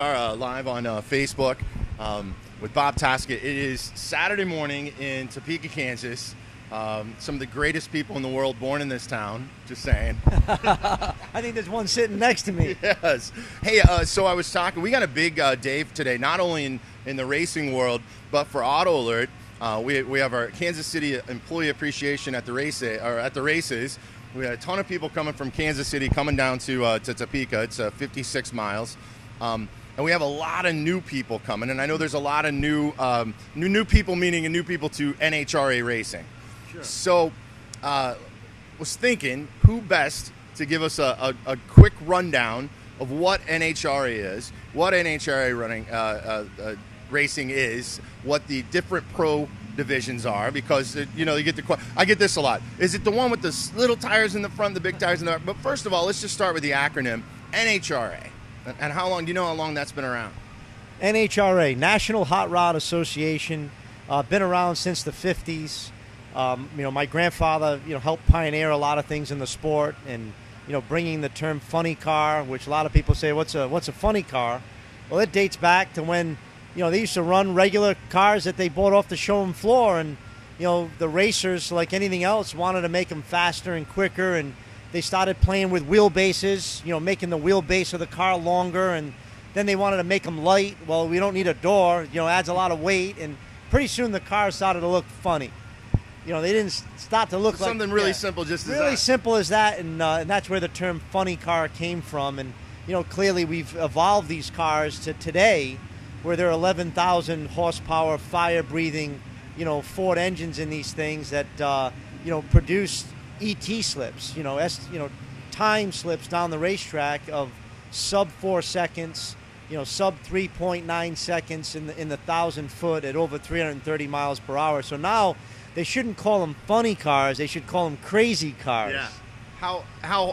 Are live on Facebook with Bob Tasca. It is Saturday morning in Topeka, Kansas. Some of the greatest people in the world born in this town, just saying. I think there's one sitting next to me. Yes. Hey, so I was talking, we got a big day today, not only in the racing world, but for Auto Alert. We have our Kansas City Employee Appreciation at the races. We had a ton of people coming from Kansas City coming down to Topeka. It's 56 miles. And we have a lot of new people coming, and I know there's a lot of new people, meaning new people to NHRA racing. Sure. So, was thinking, who best to give us a quick rundown of what NHRA is, what NHRA running racing is, what the different pro divisions are, because you get I get this a lot. Is it the one with the little tires in the front, the big tires in the back? But first of all, let's just start with the acronym NHRA. And how long? Do you know how long that's been around? NHRA, National Hot Rod Association, been around since the 50s. My grandfather, helped pioneer a lot of things in the sport, and bringing the term funny car, which a lot of people say, what's a funny car? Well, it dates back to when they used to run regular cars that they bought off the showroom floor, and the racers, like anything else, wanted to make them faster and quicker, and they started playing with wheelbases, making the wheelbase of the car longer, and then they wanted to make them light. Well, we don't need a door, adds a lot of weight, and pretty soon the cars started to look funny. They didn't start to look like something really simple, just as really that. Simple as that, and that's where the term funny car came from. And clearly we've evolved these cars to today, where there are 11,000 horsepower, fire-breathing, Ford engines in these things that produce ET slips, time slips down the racetrack of sub 4 seconds, sub 3.9 seconds in the 1,000 foot at over 330 miles per hour. So now they shouldn't call them funny cars; they should call them crazy cars. Yeah.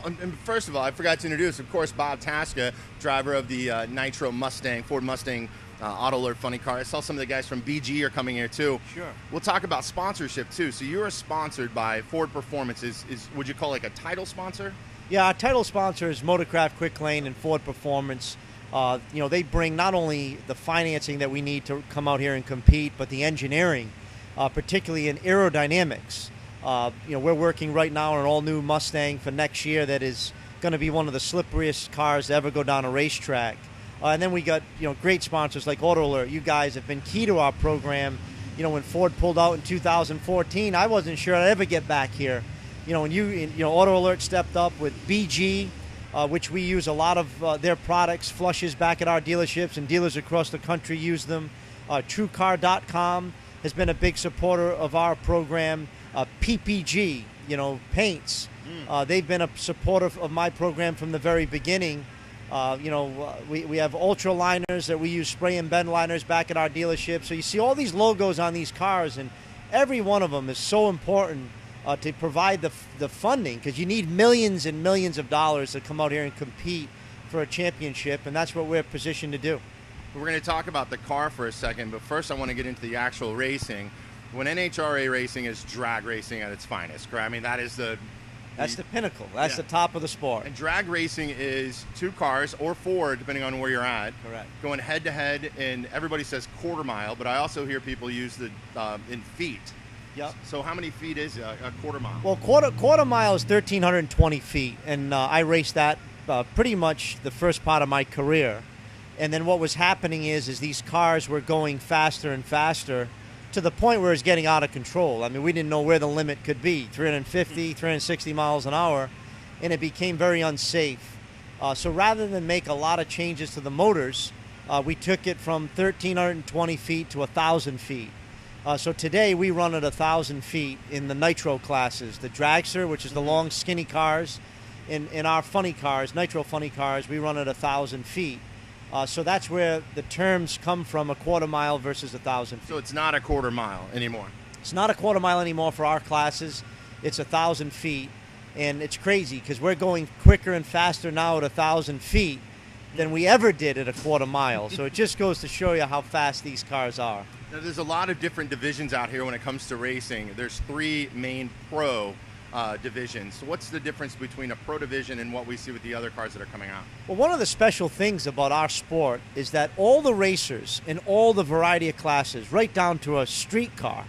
And first of all, I forgot to introduce, of course, Bob Tasca, driver of the Nitro Mustang, Ford Mustang. Auto Alert funny car. I saw some of the guys from BG are coming here too. Sure. We'll talk about sponsorship too. So you are sponsored by Ford Performance. Is would you call it like a title sponsor? Yeah, our title sponsor is Motorcraft Quick Lane and Ford Performance. They bring not only the financing that we need to come out here and compete, but the engineering, particularly in aerodynamics. We're working right now on an all-new Mustang for next year that is going to be one of the slipperiest cars to ever go down a racetrack. And then we got great sponsors like Auto Alert. You guys have been key to our program. When Ford pulled out in 2014, I wasn't sure I'd ever get back here. And Auto Alert stepped up with BG, which we use a lot of their products, flushes back at our dealerships, and dealers across the country use them. TrueCar.com has been a big supporter of our program. PPG, paints. They've been a supporter of my program from the very beginning. We have ultra liners that we use, spray and bend liners back at our dealership. So you see all these logos on these cars, and every one of them is so important to provide the funding, because you need millions and millions of dollars to come out here and compete for a championship, and that's what we're positioned to do. We're going to talk about the car for a second, but first I want to get into the actual racing. When NHRA racing is drag racing at its finest, correct? I mean, that's the pinnacle. That's the top of the sport. And drag racing is two cars or four, depending on where you're at. Correct. Going head to head, and everybody says quarter mile, but I also hear people use the in feet. Yep. So how many feet is a quarter mile? Well, quarter mile is 1,320 feet, and I raced that pretty much the first part of my career. And then what was happening is these cars were going faster and faster, to the point where it's getting out of control. I mean, we didn't know where the limit could be, 350, 360 miles an hour, and it became very unsafe. So rather than make a lot of changes to the motors, we took it from 1,320 feet to 1,000 feet. So today we run at 1,000 feet in the nitro classes. The dragster, which is the long, skinny cars, in our funny cars, nitro funny cars, we run at 1,000 feet. So that's where the terms come from, a quarter mile versus 1,000 feet. So it's not a quarter mile anymore. It's not a quarter mile anymore for our classes. It's 1,000 feet. And it's crazy because we're going quicker and faster now at 1,000 feet than we ever did at a quarter mile. So it just goes to show you how fast these cars are. Now, there's a lot of different divisions out here when it comes to racing. There's three main pro divisions. So what's the difference between a pro division and what we see with the other cars that are coming out? Well, one of the special things about our sport is that all the racers in all the variety of classes, right down to a street car,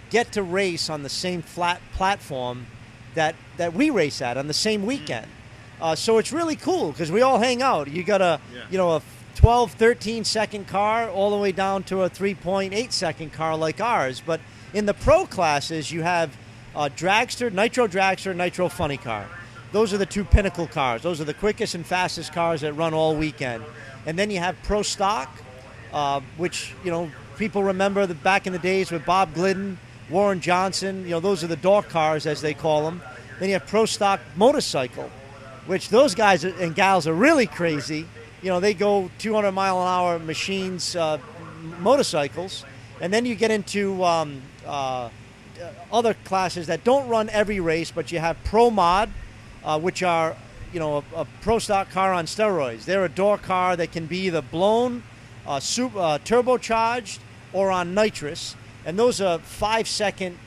get to race on the same flat platform that we race at on the same weekend. So it's really cool because we all hang out. You got a 12, 13 second car all the way down to a 3.8 second car like ours. But in the pro classes, you have dragster, nitro funny car. Those are the two pinnacle cars. Those are the quickest and fastest cars that run all weekend. And then you have pro stock, which, people remember back in the days with Bob Glidden, Warren Johnson. Those are the dog cars, as they call them. Then you have pro stock motorcycle, which those guys and gals are really crazy. They go 200 mile an hour machines, motorcycles. And then you get into other classes that don't run every race, but you have pro mod, which are a pro stock car on steroids. They're a door car that can be either blown, turbocharged, or on nitrous, and those are 5-second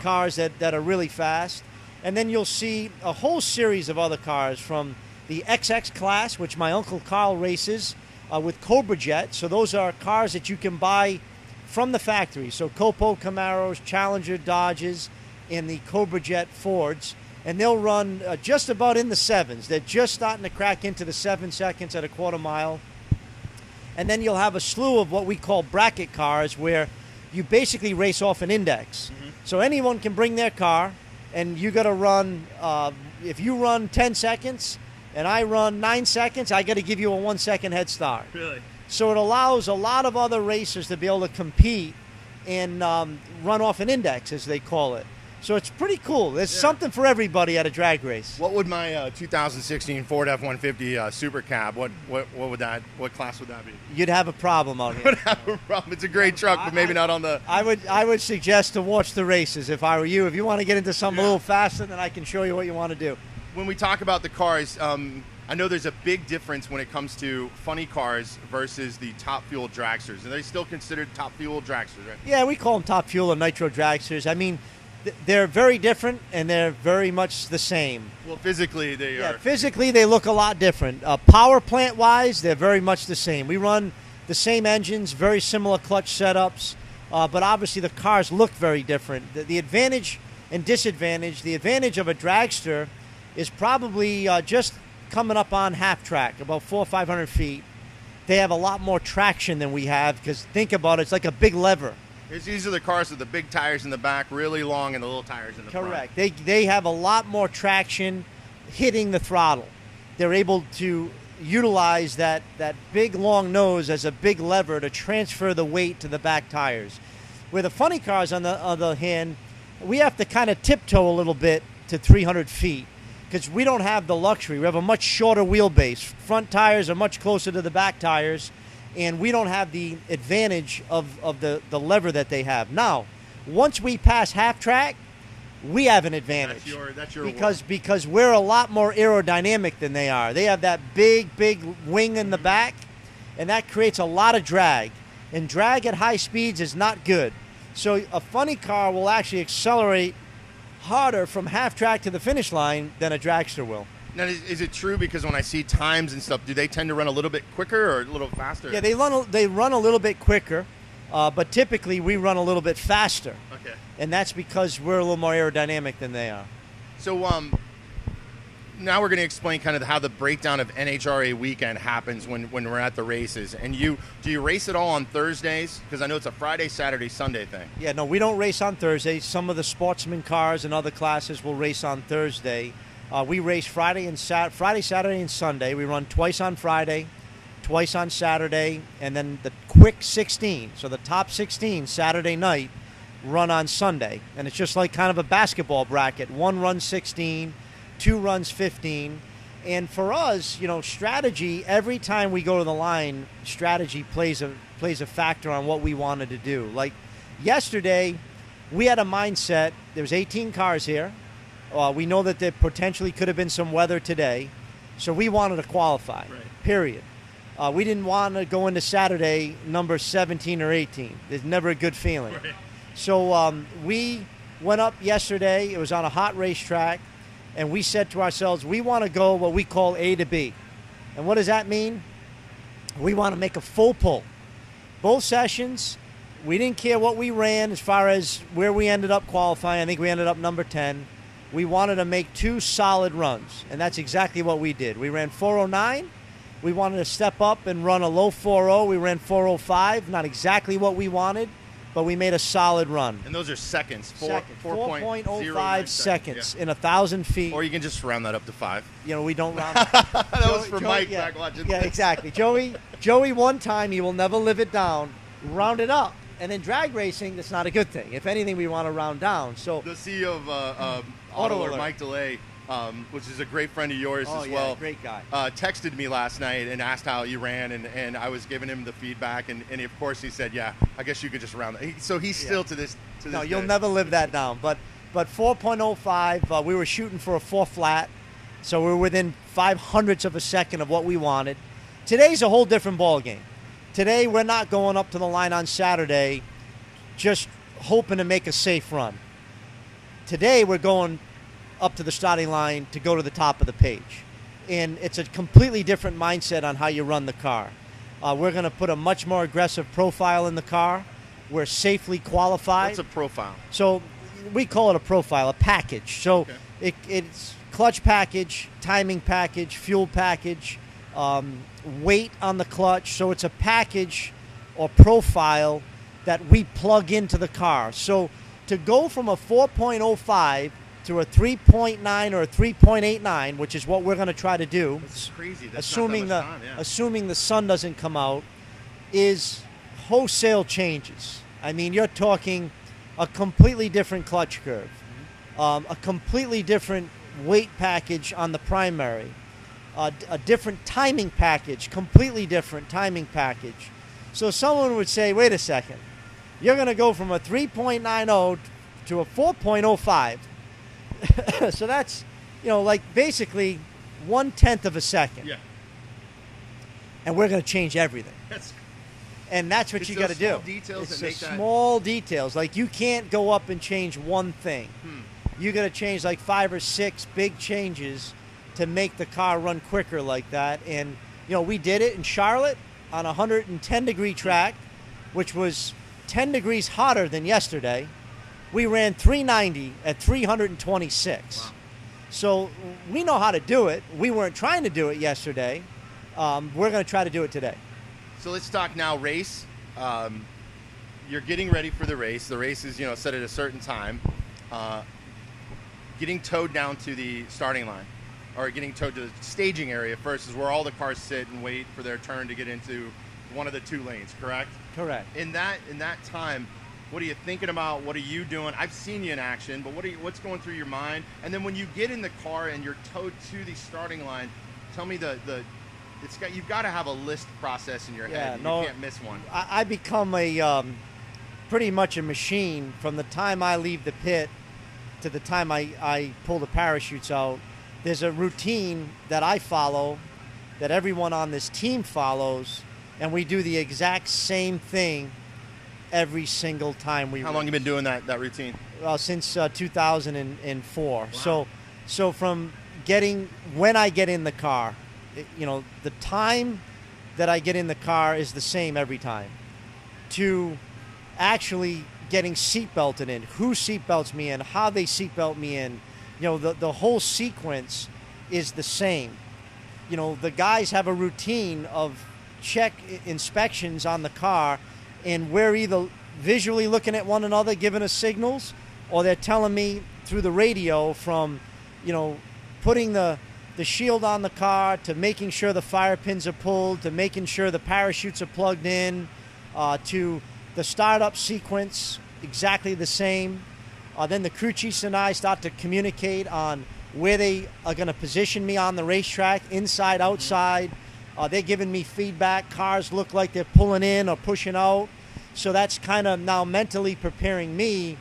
cars that are really fast. And then you'll see a whole series of other cars from the XX class, which my Uncle Carl races with Cobra Jet. So those are cars that you can buy from the factory. So Copo Camaros, Challenger Dodges, and the Cobra Jet Fords. And they'll run just about in the 7s. They're just starting to crack into the 7 seconds at a quarter mile. And then you'll have a slew of what we call bracket cars where you basically race off an index. Mm-hmm. So anyone can bring their car, and you got to run, if you run 10 seconds and I run 9 seconds, I got to give you a 1 second head start. Really? So it allows a lot of other racers to be able to compete and run off an index, as they call it. So it's pretty cool. There's something for everybody at a drag race. What would my 2016 Ford F-150 Super Cab? What class would that be? You'd have a problem out here. Would have a problem. It's a great truck, but maybe not on the. I would suggest to watch the races if I were you. If you want to get into something a little faster, then I can show you what you want to do. When we talk about the cars, I know there's a big difference when it comes to funny cars versus the top fuel dragsters. Are they still considered top fuel dragsters, right? Yeah, we call them top fuel or nitro dragsters. I mean, they're very different, and they're very much the same. Well, physically, they are. Yeah, physically, they look a lot different. Power plant-wise, they're very much the same. We run the same engines, very similar clutch setups, but obviously the cars look very different. The advantage and disadvantage, the advantage of a dragster is probably just coming up on half track, about 400 or 500 feet. They have a lot more traction than we have, because think about it, it's like a big lever. These are the cars with the big tires in the back, really long, and the little tires in the front. Correct. They have a lot more traction hitting the throttle. They're able to utilize that big long nose as a big lever to transfer the weight to the back tires. Where the funny cars, on the other hand, we have to kind of tiptoe a little bit to 300 feet because we don't have the luxury. We have a much shorter wheelbase. Front tires are much closer to the back tires, and we don't have the advantage of the lever that they have. Now, once we pass half track, we have an advantage. That's your because we're a lot more aerodynamic than they are. They have that big wing in the back, and that creates a lot of drag. And drag at high speeds is not good. So a funny car will actually accelerate harder from half track to the finish line than a dragster will. Now, is it true, because when I see times and stuff, do they tend to run a little bit quicker or a little faster? Yeah, they run a little bit quicker, but typically we run a little bit faster. Okay. And that's because we're a little more aerodynamic than they are. So now we're going to explain kind of how the breakdown of NHRA weekend happens when we're at the races. And do you race it all on Thursdays? Because I know it's a Friday, Saturday, Sunday thing. Yeah, no, we don't race on Thursdays. Some of the sportsman cars and other classes will race on Thursday. We race Friday, Saturday, and Sunday. We run twice on Friday, twice on Saturday, and then the quick 16. So the top 16 Saturday night run on Sunday. And it's just like kind of a basketball bracket. One runs 16, two runs 15. And for us, strategy, every time we go to the line, strategy plays a factor on what we wanted to do. Like yesterday, we had a mindset. There was 18 cars here. We know that there potentially could have been some weather today, so we wanted to qualify, period. We didn't want to go into Saturday number 17 or 18. There's never a good feeling. Right. So we went up yesterday. It was on a hot racetrack, and we said to ourselves, we want to go what we call A to B. And what does that mean? We want to make a full pull. Both sessions, we didn't care what we ran as far as where we ended up qualifying. I think we ended up number 10. We wanted to make 2 solid runs, and that's exactly what we did. We ran 4:09. We wanted to step up and run a low 4:0. We ran 4:05, not exactly what we wanted, but we made a solid run. And those are seconds. 4.05 seconds in 1,000 feet. Or you can just round that up to 5. You know, we don't round That was for Mike back watching. Yeah, exactly. Joey, one time, he will never live it down, round it up. And in drag racing, that's not a good thing. If anything, we want to round down. So the CEO of Auto Alert, Mike DeLay, which is a great friend of yours as well. Great guy. Texted me last night and asked how you ran, and I was giving him the feedback, and of course he said, yeah, I guess you could just round it. So he's still to this No, day. you'll never live that down. But 4.05, we were shooting for a 4 flat, so we were within 0.05 of a second of what we wanted. Today's a whole different ball game. Today we're not going up to the line on Saturday just hoping to make a safe run. Today we're going up to the starting line to go to the top of the page. And it's a completely different mindset on how you run the car. We're going to put a much more aggressive profile in the car. We're safely qualified. What's a profile? So we call it a profile, a package. So it's clutch package, timing package, fuel package, weight on the clutch. So it's a package or profile that we plug into the car. So to go from a 4.05 to a 3.9 or a 3.89, which is what we're going to try to do. That's crazy. That's assuming not that much time, yeah. assuming the sun doesn't come out, is wholesale changes. I mean, you're talking a completely different clutch curve, a completely different weight package on the primary, a different timing package, completely different timing package. So someone would say, wait a second, you're going to go from a 3.90 to a 4.05. So that's, like basically 1/10 of a second. Yeah. And we're going to change everything. And that's what you got to do. It's the small details. Like you can't go up and change one thing. You got to change like 5 or 6 big changes to make the car run quicker like that. And, we did it in Charlotte on a 110-degree track, which was 10 degrees hotter than yesterday. We ran 390 at 326. Wow. So we know how to do it. We weren't trying to do it yesterday. We're going to try to do it today. So let's talk now race. You're getting ready for the race. The race is, set at a certain time. Getting towed down to the starting line, or getting towed to the staging area first, is where all the cars sit and wait for their turn to get into one of the 2 lanes, correct? Correct. In that time, what are you thinking about? What are you doing? I've seen you in action, but what's going through your mind? And then when you get in the car and you're towed to the starting line, tell me you've got to have a list process in your head. You can't miss one. I become pretty much a machine from the time I leave the pit to the time I pull the parachutes out. There's a routine that I follow, that everyone on this team follows, and we do the exact same thing every single time we race. How long have you been doing that routine? Well, since 2004. Wow. So from when I get in the car, the time that I get in the car is the same every time. To actually getting seatbelted in, who seatbelts me in, how they seatbelt me in, the whole sequence is the same. The guys have a routine of check inspections on the car, and we're either visually looking at one another, giving us signals, or they're telling me through the radio from, putting the shield on the car, to making sure the fire pins are pulled, to making sure the parachutes are plugged in, to the startup sequence, exactly the same. Then the crew chiefs and I start to communicate on where they are going to position me on the racetrack, inside, outside. They're giving me feedback. Cars look like they're pulling in or pushing out. So that's kind of now mentally preparing me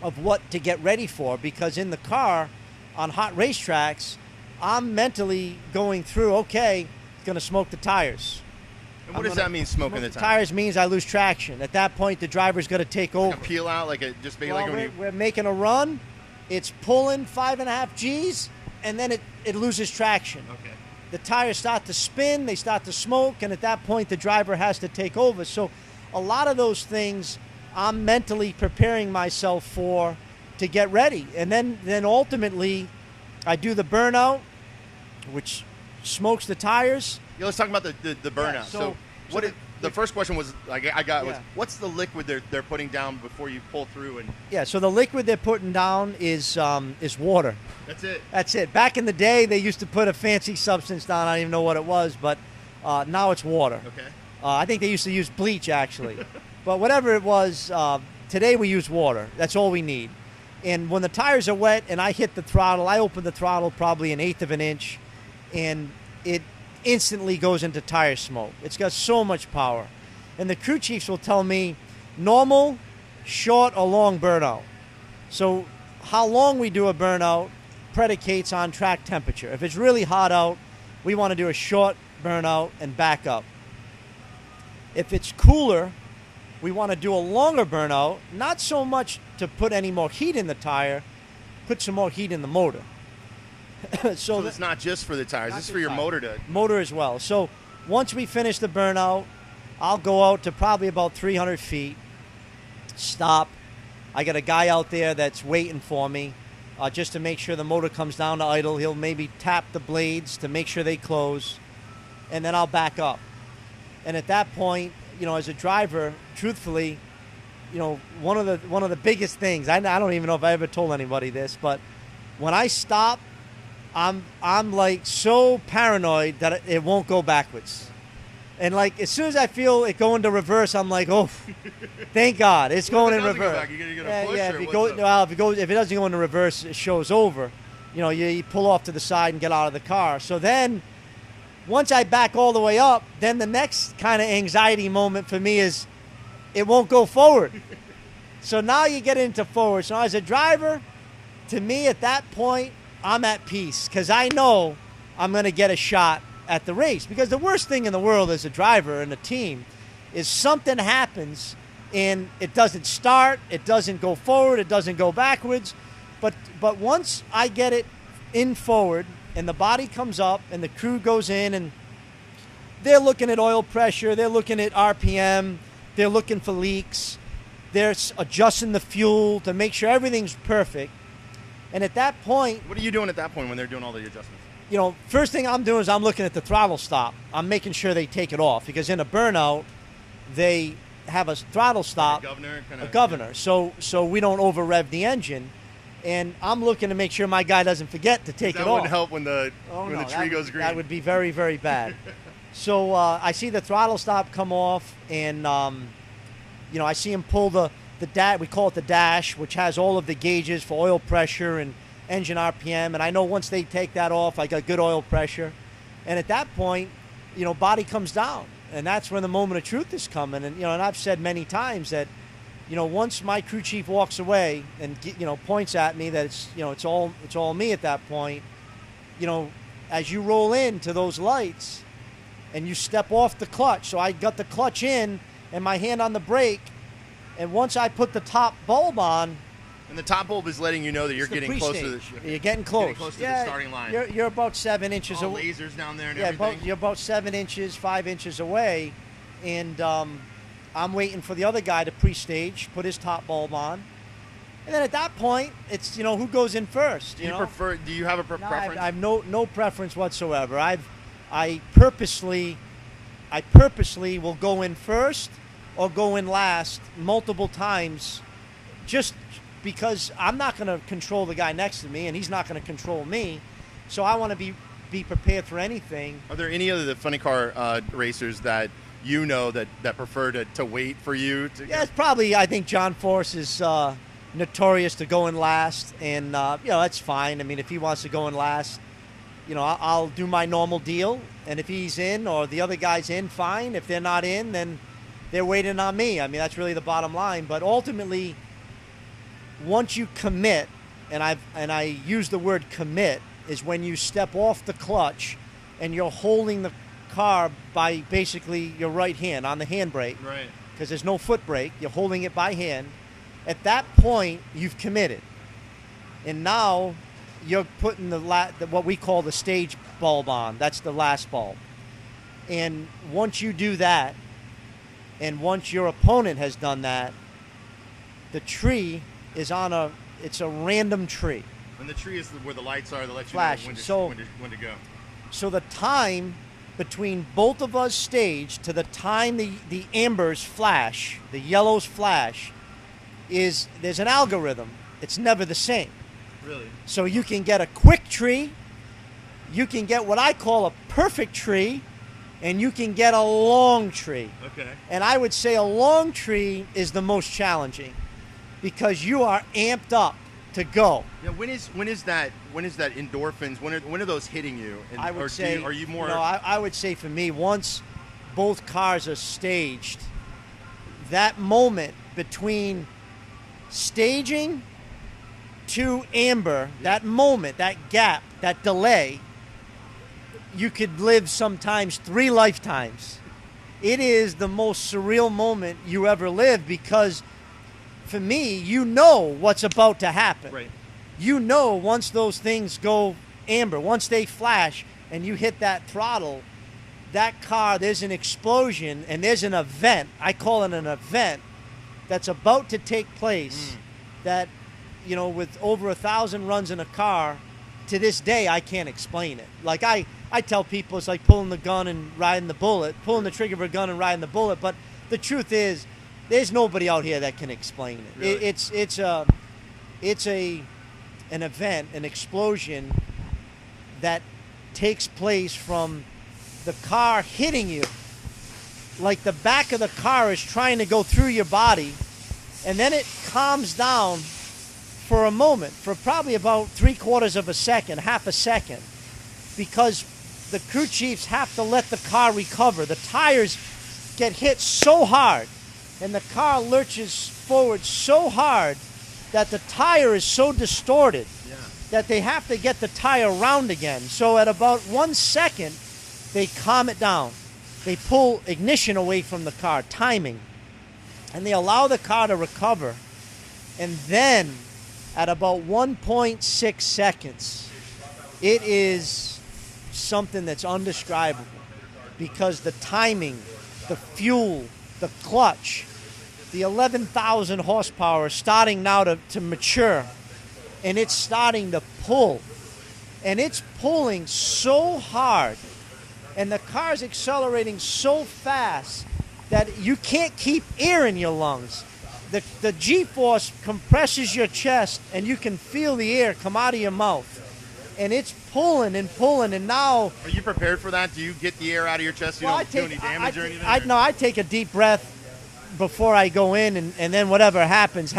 of what to get ready for, because in the car on hot racetracks, I'm mentally going through, okay, it's going to smoke the tires. And what does that mean, smoking the tires? Tires means I lose traction. At that point, the driver's going to take over. Like a peel out, like a just maybe well, like when we're making a run. It's pulling 5.5 G's, and then it loses traction. Okay. The tires start to spin, they start to smoke, and at that point, the driver has to take over. So a lot of those things I'm mentally preparing myself for to get ready. And then ultimately, I do the burnout, which smokes the tires. Yeah, let's talk about the burnout. Yeah, so the first question was was what's the liquid they're putting down before you pull through? And yeah, so the liquid they're putting down is water. That's it. That's it. Back in the day, they used to put a fancy substance down. I don't even know what it was, but now it's water. Okay. I think they used to use bleach actually, but whatever it was, today we use water. That's all we need. And when the tires are wet and I hit the throttle, I open the throttle probably 1/8 of an inch, and it instantly goes into tire smoke. It's got so much power. And the crew chiefs will tell me normal, short, or long burnout. So how long we do a burnout predicates on track temperature. If it's really hot out, we want to do a short burnout and back up. If it's cooler, we want to do a longer burnout, not so much to put any more heat in the tire, put some more heat in the motor. So it's not just for the tires, it's for your motor as well. So once we finish the burnout, I'll go out to probably about 300 feet, stop. I got a guy out there that's waiting for me just to make sure the motor comes down to idle. He'll maybe tap the blades to make sure they close, and then I'll back up. And at that point, as a driver, truthfully, one of the biggest things, I don't even know if I ever told anybody this, but when I stop, I'm like so paranoid that it won't go backwards. And like as soon as I feel it go into reverse, I'm like, oh, thank God, it's going in reverse. If it doesn't go into reverse, it shows over. You pull off to the side and get out of the car. So then, once I back all the way up, then the next kind of anxiety moment for me is it won't go forward. So now you get into forward. So as a driver, to me at that point, I'm at peace because I know I'm going to get a shot at the race. Because the worst thing in the world as a driver and a team is something happens and it doesn't start, it doesn't go forward, it doesn't go backwards. But once I get it in forward and the body comes up and the crew goes in and they're looking at oil pressure, they're looking at RPM, they're looking for leaks, they're adjusting the fuel to make sure everything's perfect. And at that point... What are you doing at that point when they're doing all the adjustments? First thing I'm doing is I'm looking at the throttle stop. I'm making sure they take it off because in a burnout, they have a throttle stop, like a governor, yeah. So we don't over rev the engine. And I'm looking to make sure my guy doesn't forget to take it off. That wouldn't help when the tree goes green. That would be very, very bad. So I see the throttle stop come off, and I see him pull the we call it the dash, which has all of the gauges for oil pressure and engine RPM. And I know once they take that off, I got good oil pressure. And at that point, body comes down, and that's when the moment of truth is coming. And and I've said many times that, once my crew chief walks away and points at me that it's all me at that point. As you roll into those lights, and you step off the clutch. So I got the clutch in and my hand on the brake. And once I put the top bulb on... And the top bulb is letting you know that you're getting close to the ship. You're getting close. Getting close to the starting line. You're about 7 inches away. Lasers down there and everything. You're about 7 inches, 5 inches away. And I'm waiting for the other guy to pre-stage, put his top bulb on. And then at that point, it's, who goes in first. Do you have a preference? I have no preference whatsoever. I purposely will go in first or go in last multiple times just because I'm not going to control the guy next to me and he's not going to control me. So I want to be prepared for anything. Are there any other funny car racers that that prefer to wait for you? Yeah, it's probably, I think John Force is notorious to go in last, and that's fine. I mean, if he wants to go in last, I'll do my normal deal, and if he's in or the other guy's in, fine. If they're not in, then they're waiting on me. I mean, that's really the bottom line. But ultimately, once you commit, and I use the word commit, is when you step off the clutch and you're holding the car by basically your right hand on the handbrake. Right. Because there's no foot brake. You're holding it by hand. At that point, you've committed. And now you're putting what we call the stage bulb on. That's the last bulb. And once you do that, and once your opponent has done that, the tree is it's a random tree. And the tree is where the lights are that let you Flash. know when to go. So the time between both of us stage to the time the ambers flash, the yellows flash, there's an algorithm. It's never the same. Really? So you can get a quick tree, you can get what I call a perfect tree, and you can get a long tree. Okay. And I would say a long tree is the most challenging because you are amped up to go. Yeah. When is that endorphins? When are those hitting you? And, I would say. Are you more? No, I would say for me, once both cars are staged, that moment between staging to amber, that moment, that gap, that delay, you could live sometimes 3 lifetimes. It is the most surreal moment you ever live because for me, you know what's about to happen. Right. You know once those things go amber, once they flash and you hit that throttle, that car, there's an explosion and there's an event. I call it an event that's about to take place that, with over 1,000 runs in a car, to this day, I can't explain it. Like I tell people it's like pulling the gun and riding the bullet, pulling the trigger of a gun and riding the bullet. But the truth is, there's nobody out here that can explain it. Really? It's an event, an explosion that takes place from the car hitting you. Like the back of the car is trying to go through your body, and then it calms down for a moment, for probably about 3/4 of a second, half a second, because the crew chiefs have to let the car recover. The tires get hit so hard, and the car lurches forward so hard that the tire is so distorted that they have to get the tire round again. So at about 1 second, they calm it down. They pull ignition away from the car, timing, and they allow the car to recover. And then at about 1.6 seconds, it is something that's undescribable because the timing, the fuel, the clutch, the 11,000 horsepower is starting now to mature, and it's starting to pull. And it's pulling so hard, and the car's accelerating so fast that you can't keep air in your lungs. The G-force compresses your chest, and you can feel the air come out of your mouth. And it's pulling and pulling, and now... Are you prepared for that? Do you get the air out of your chest so you don't do any damage or anything? No, I take a deep breath before I go in, and then whatever happens.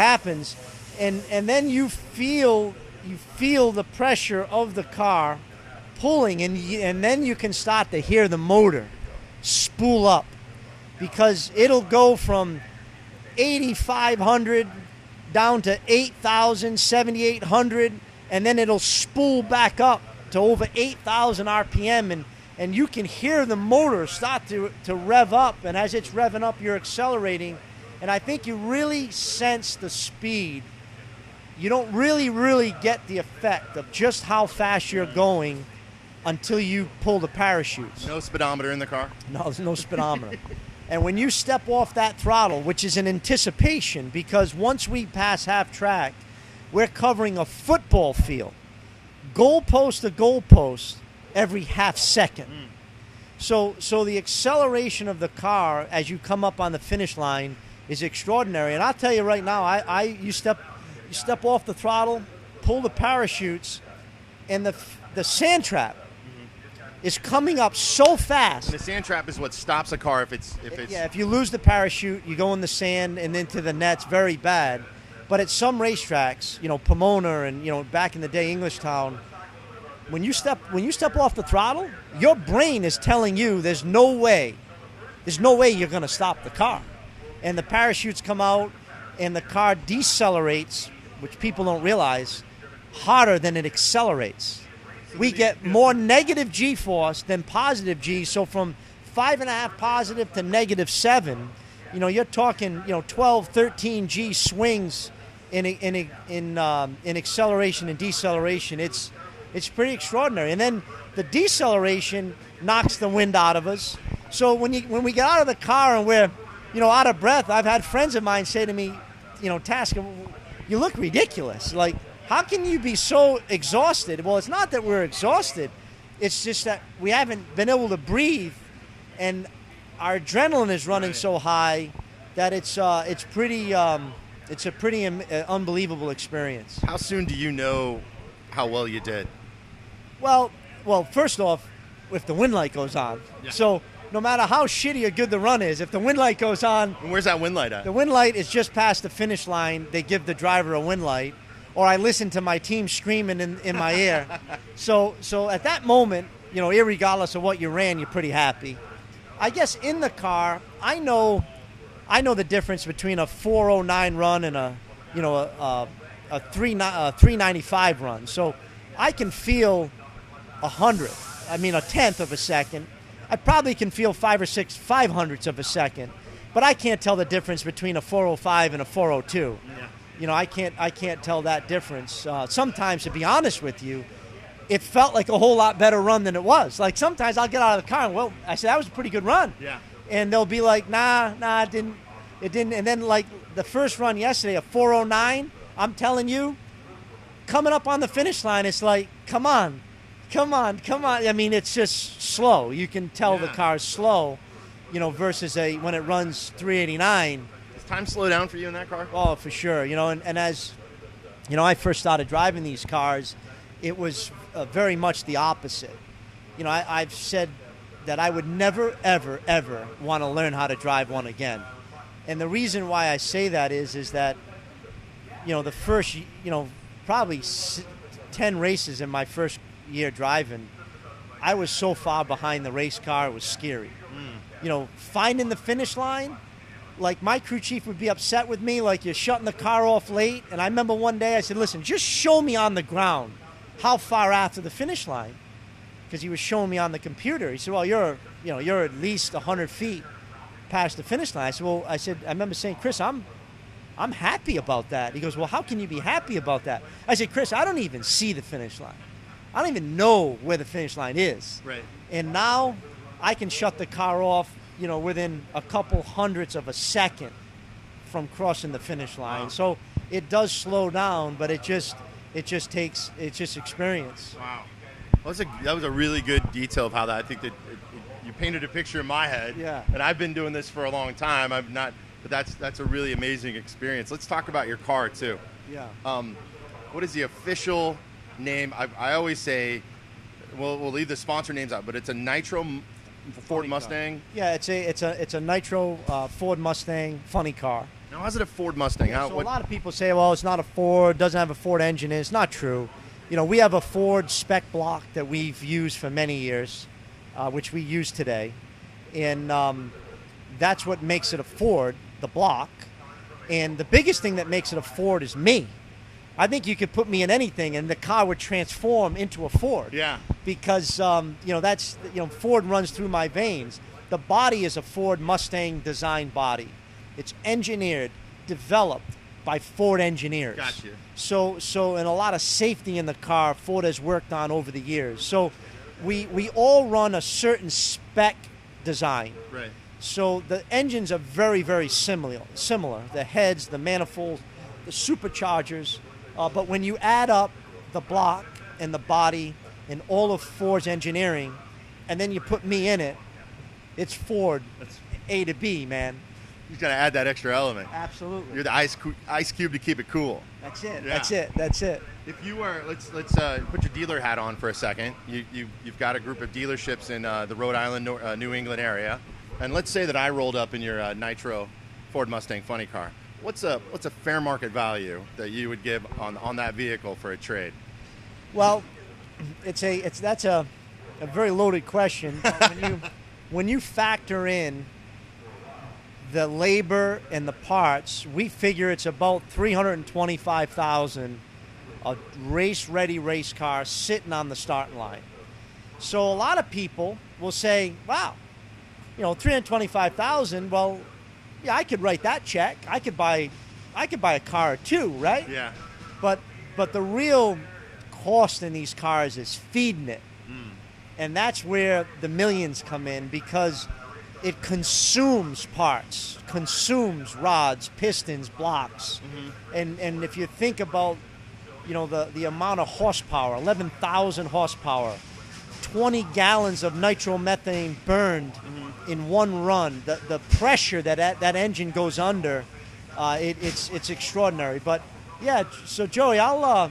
And then you feel the pressure of the car pulling, and then you can start to hear the motor spool up, because it'll go from 8,500 down to 8,000, 7,800, and then it'll spool back up to over 8,000 RPM, and you can hear the motor start to rev up, and as it's revving up, you're accelerating, and I think you really sense the speed. You don't really get the effect of just how fast you're going until you pull the parachutes. No speedometer in the car? No, there's no speedometer. And when you step off that throttle, which is an anticipation, because once we pass half track, we're covering a football field, goalpost to goalpost, every half second. So the acceleration of the car as you come up on the finish line is extraordinary. And I'll tell you right now, you step off the throttle, pull the parachutes, and the sand trap is coming up so fast. And the sand trap is what stops a car if it's... Yeah, if you lose the parachute, you go in the sand and into the nets, very bad. But at some racetracks, Pomona and, back in the day, Englishtown, when you step off the throttle, your brain is telling you there's no way you're going to stop the car. And the parachutes come out and the car decelerates, which people don't realize, harder than it accelerates. we get more negative G-force than positive G. So from 5.5 positive to -7, you're talking 12, 13 G swings in acceleration and deceleration. It's pretty extraordinary. And then the deceleration knocks the wind out of us. So when we get out of the car and we're out of breath, I've had friends of mine say to me, Tasca, you look ridiculous. Like, how can you be so exhausted? Well, it's not that we're exhausted. It's just that we haven't been able to breathe, and our adrenaline is running so high that it's a pretty unbelievable experience. How soon do you know how well you did? Well, first off, if the wind light goes on. Yeah. So no matter how shitty or good the run is, if the wind light goes on. And where's that wind light at? The wind light is just past the finish line. They give the driver a wind light. Or I listen to my team screaming in my ear. So at that moment, irregardless of what you ran, you're pretty happy. I guess in the car, I know the difference between a 4:09 run and a 3:95 run. So I can feel 1/10 of a second. I probably can feel 5 or 6 500ths of a second, but I can't tell the difference between a 4:05 and a 4:02. Yeah. I can't tell that difference. Sometimes, to be honest with you, it felt like a whole lot better run than it was. Like sometimes I'll get out of the car and I said that was a pretty good run. Yeah. And they'll be like, nah, it didn't. And then like the first run yesterday, a 4:09. I'm telling you, coming up on the finish line, it's like, come on. I mean, it's just slow. You can tell the car's slow, versus when it runs 389. Does time slow down for you in that car? Oh, for sure. And as I first started driving these cars, it was very much the opposite. I've said that I would never, ever, ever want to learn how to drive one again. And the reason why I say that is that, the first, probably 10 races in my first year driving, I was so far behind the race car, it was scary. Finding the finish line, like my crew chief would be upset with me, like you're shutting the car off late. And I remember one day I said, listen, just show me on the ground how far after the finish line, because he was showing me on the computer. He said, well, you're at least 100 feet past the finish line. I remember saying, Chris, I'm happy about that. He goes, well, how can you be happy about that? I said, Chris, I don't even see the finish line. I don't even know where the finish line is. Right. And now I can shut the car off, within a couple hundredths of a second from crossing the finish line. Wow. So it does slow down, but it's just experience. Wow. Well, that was a really good detail of how that. I think that you painted a picture in my head. Yeah. And I've been doing this for a long time. But that's a really amazing experience. Let's talk about your car too. Yeah. What is the official name? I always say, we'll leave the sponsor names out, but it's a Nitro Ford Mustang. Yeah, it's a Nitro Ford Mustang funny car. Now, how's it a Ford Mustang? A lot of people say, well, it's not a Ford, doesn't have a Ford engine in it. It's not true. We have a Ford spec block that we've used for many years, which we use today, and that's what makes it a Ford, the block. And the biggest thing that makes it a Ford is me. I think you could put me in anything, and the car would transform into a Ford. Yeah. Because that's Ford runs through my veins. The body is a Ford Mustang design body. It's engineered, developed by Ford engineers. Gotcha. So and a lot of safety in the car Ford has worked on over the years. So we all run a certain spec design. Right. So the engines are very, very similar. The heads, the manifolds, the superchargers. But when you add up the block and the body and all of Ford's engineering, and then you put me in it, it's Ford A to B, man. You got to add that extra element. Absolutely. You're the ice cube to keep it cool. That's it. Yeah. That's it. If you are, let's put your dealer hat on for a second. You've got a group of dealerships in the Rhode Island, New England area, and let's say that I rolled up in your Nitro Ford Mustang funny car. What's a fair market value that you would give on that vehicle for a trade? Well, that's a very loaded question. when you factor in the labor and the parts, we figure it's about $325,000 a race-ready race car sitting on the starting line. So a lot of people will say, wow, $325,000, well, yeah, I could write that check. I could buy a car or two, right? Yeah. But the real cost in these cars is feeding it. And that's where the millions come in, because it consumes parts, consumes rods, pistons, blocks. And if you think about, the amount of horsepower, 11,000 horsepower, 20 gallons of nitromethane burned in one run, the pressure that engine goes under, it's extraordinary. But yeah, so Joey, I'll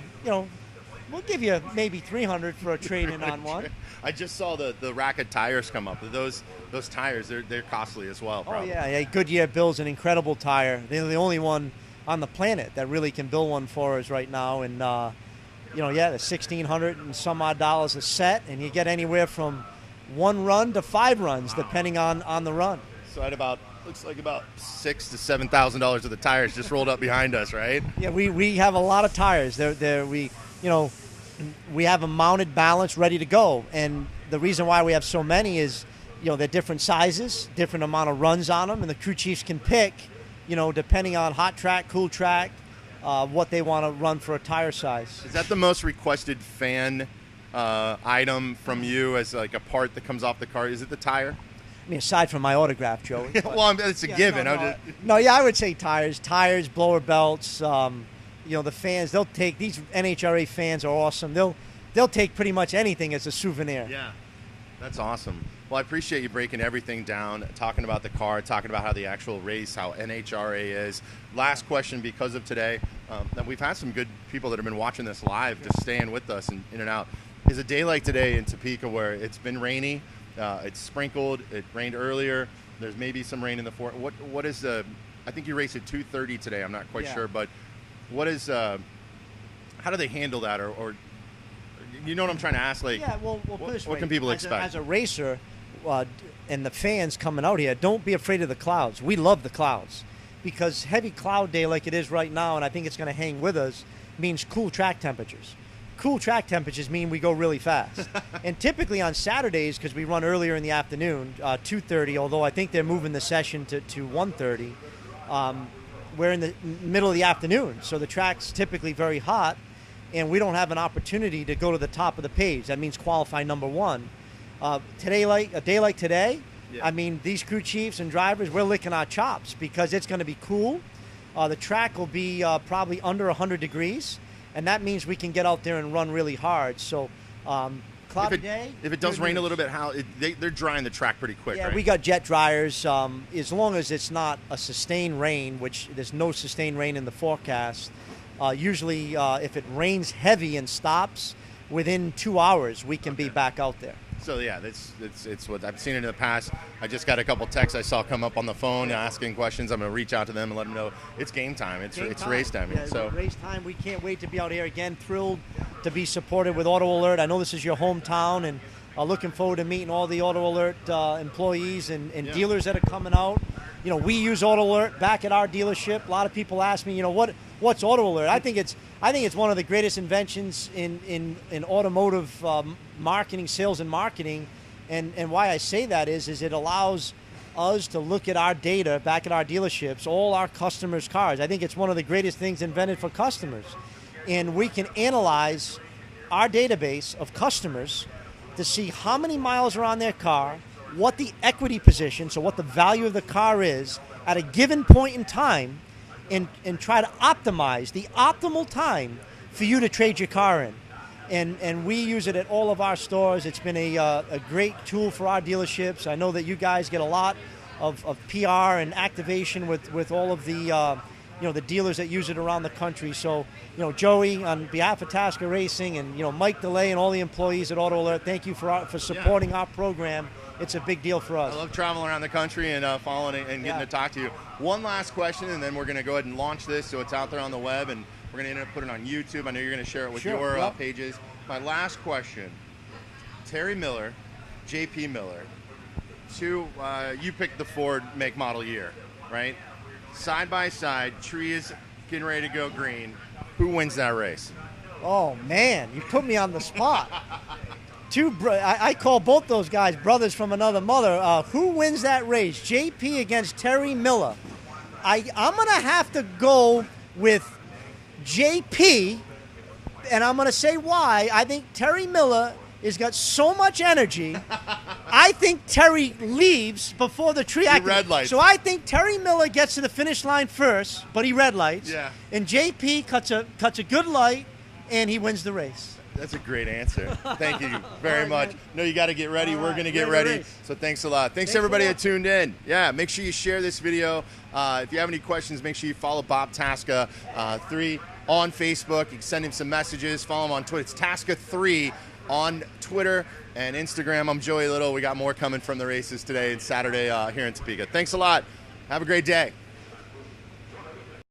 we'll give you maybe $300 for a trade-in on one. I just saw the rack of tires come up. Those tires, they're costly as well, probably. Oh yeah, Goodyear builds an incredible tire. They're the only one on the planet that really can build one for us right now. And the $1,600 and some odd dollars a set, and you get anywhere from 1 run to 5 runs, depending on the run. So at looks like about $6,000 to $7,000 of the tires just rolled up behind us, right? Yeah, we have a lot of tires. We have them mounted, balanced, ready to go. And the reason why we have so many is, they're different sizes, different amount of runs on them, and the crew chiefs can pick, depending on hot track, cool track, what they want to run for a tire size. Is that the most requested fan item from you as like a part that comes off the car? Is it the tire? I mean, aside from my autograph, Joey. Well, it's a given. I would say tires, blower belts. The fans, they'll take, these NHRA fans are awesome. They'll take pretty much anything as a souvenir. Yeah, that's awesome. Well, I appreciate you breaking everything down, talking about the car, talking about how the actual race, how NHRA is. Last question, because of today, and we've had some good people that have been watching this live, just staying with us and in and out. Is a day like today in Topeka where it's been rainy, it's sprinkled, it rained earlier, there's maybe some rain in the fort. What is the? I think you raced at 2:30 today. I'm not quite sure, but what is? How do they handle that, or you know what I'm trying to ask? Like, what can people expect? As a racer, and the fans coming out here, don't be afraid of the clouds. We love the clouds, because heavy cloud day like it is right now, and I think it's going to hang with us, means cool track temperatures. Cool track temperatures mean we go really fast. And typically on Saturdays, because we run earlier in the afternoon, 2:30, although I think they're moving the session to 1:30, we're in the middle of the afternoon. So the track's typically very hot, and we don't have an opportunity to go to the top of the page. That means qualify number 1. A day like today, I mean, these crew chiefs and drivers, we're licking our chops because it's going to be cool. The track will be probably under 100 degrees. And that means we can get out there and run really hard. So, cloudy day. If it does rain a little bit, they're drying the track pretty quick, yeah, right? We got jet dryers. As long as it's not a sustained rain, which there's no sustained rain in the forecast, usually if it rains heavy and stops, within 2 hours we can be back out there. So yeah, it's what I've seen in the past. I just got a couple texts I saw come up on the phone asking questions. I'm going to reach out to them and let them know it's game time. It's race time. Yeah, so race time. We can't wait to be out here again. Thrilled to be supported with Auto Alert. I know this is your hometown, and looking forward to meeting all the Auto Alert employees and dealers that are coming out. We use Auto Alert back at our dealership. A lot of people ask me, what's Auto Alert? I think it's one of the greatest inventions in automotive marketing, sales and marketing. And why I say that is it allows us to look at our data back at our dealerships, all our customers' cars. I think it's one of the greatest things invented for customers. And we can analyze our database of customers to see how many miles are on their car, what the equity position, so what the value of the car is at a given point in time, and try to optimize the optimal time for you to trade your car in. And we use it at all of our stores. It's been a great tool for our dealerships. I know that you guys get a lot of PR and activation with all of the the dealers that use it around the country. So, Joey, on behalf of Tasca Racing, and Mike DeLay and all the employees at Auto Alert, thank you for supporting our program. It's a big deal for us. I love traveling around the country and following and getting to talk to you. One last question, and then we're going to go ahead and launch this so it's out there on the web, and we're going to end up putting it on YouTube. I know you're going to share it with your pages. My last question, Terry Miller, JP Miller, you picked the Ford make model year, right? Side by side, tree is getting ready to go green. Who wins that race? Oh, man, you put me on the spot. I call both those guys brothers from another mother. Who wins that race? JP against Terry Miller. I'm going to have to go with JP, and I'm going to say why. I think Terry Miller has got so much energy. I think Terry leaves before the tree. He red lights. So I think Terry Miller gets to the finish line first, but he red lights. Yeah. And JP cuts a good light, and he wins the race. That's a great answer. Thank you very much. Man. No, you got to get ready. We're going to get ready to ready. race. So thanks a lot. Thanks everybody that tuned in. Yeah, make sure you share this video. If you have any questions, make sure you follow Bob Tasca III on Facebook. You can send him some messages. Follow him on Twitter. It's Tasca III on Twitter and Instagram. I'm Joey Little. We got more coming from the races today and Saturday here in Topeka. Thanks a lot. Have a great day.